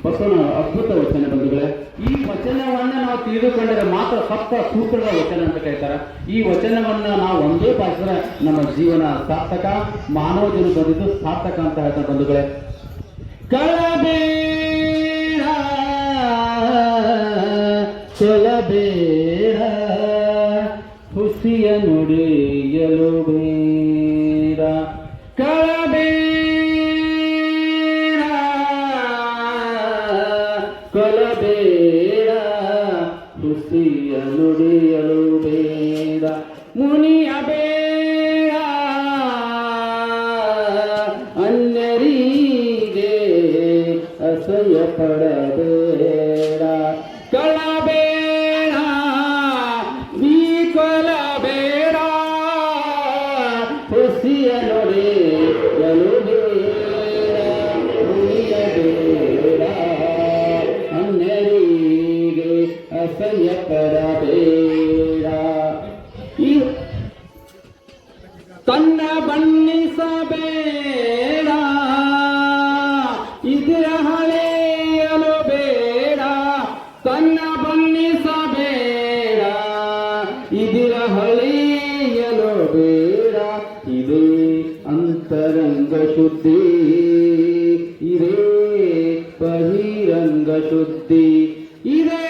ಬಸವನ ಅದ್ಭುತ ವಚನ ಬಂಧುಗಳೇ. ಈ ವಚನವನ್ನ ನಾವು ತಿಳಿದುಕೊಂಡರೆ ಮಾತ್ರ ಸಪ್ತ ಸೂತ್ರಗಳ ವಚನ ಅಂತ ಕರೀತಾರೆ. ಈ ವಚನವನ್ನ ನಾವು ಒಂದೇ ಪಾಲಿಸಿದ್ರೆ ನಮ್ಮ ಜೀವನ ಸಾರ್ಥಕ, ಮಾನವ ಜೀವನ ಬಂದಿದ್ದು ಸಾರ್ಥಕ ಅಂತ ಹೇಳ್ತಾರೆ ಬಂಧುಗಳೇ. ಕಳಬೇಡ ಕೊಲಬೇಡ, ಹುಸಿಯ ನುಡಿಯಲು ಬೇಡ. ಕಳಬೇಡ ಕೊಲಬೇಡ, ಹುಸಿಯ ನುಡಿಯಲು ಬೇಡ. ಮುನಿಯ ಬೇಡ ಅನ್ಯರಿಗೆ ಅಸಹ್ಯ ಪಡಬೇಡ. ಕಳಬೇಡ ನೀ ಕೊಲಬೇಡ, ಹುಸಿಯ ನುಡಿಯಲು ಬೇಡ. ಮುನಿಯ ಬೇಡ ಅನ್ಯರಿಗೆ ಅಸಹ್ಯ ಪಡಬೇಡ. ತನ್ನ ಬಣ್ಣಿಸಬೇಡ, ಇದರ ಹಳೆಯಲು ಬೇಡ. ತನ್ನ ಬಣ್ಣಿಸಬೇಡ, ಇದರ ಹಳೆಯಲು ಬೇಡ. ಇದೇ ಅಂತರಂಗ ಶುದ್ಧಿ, ಇದೇ ಬಹಿರಂಗ ಶುದ್ಧಿ, ಇದೇ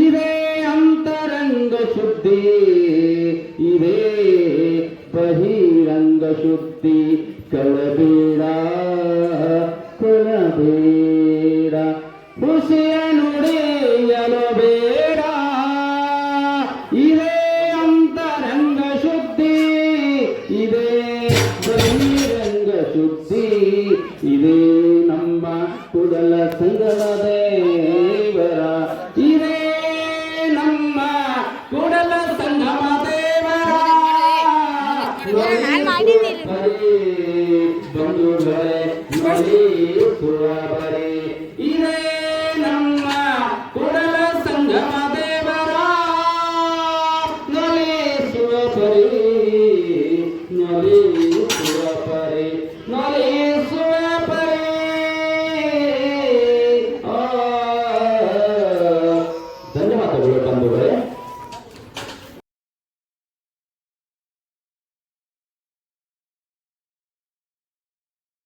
ಇದೇ ಅಂತರಂಗ ಶುದ್ಧಿ, ಇದೇ ಬಹಿರಂಗ ಶುದ್ಧಿ. ಕಳಬೇಡ ಕೊಲಬೇಡ, ಹುಸಿಯ ನುಡಿಯಲು ಬೇಡ. ಇದೇ ಅಂತರಂಗ ಶುದ್ಧಿ, ಇದೇ ಬಹಿರಂಗ ಶುದ್ಧಿ. ಇದೇ ನಮ್ಮ ಕುಡಲ ಸಂಗಮದ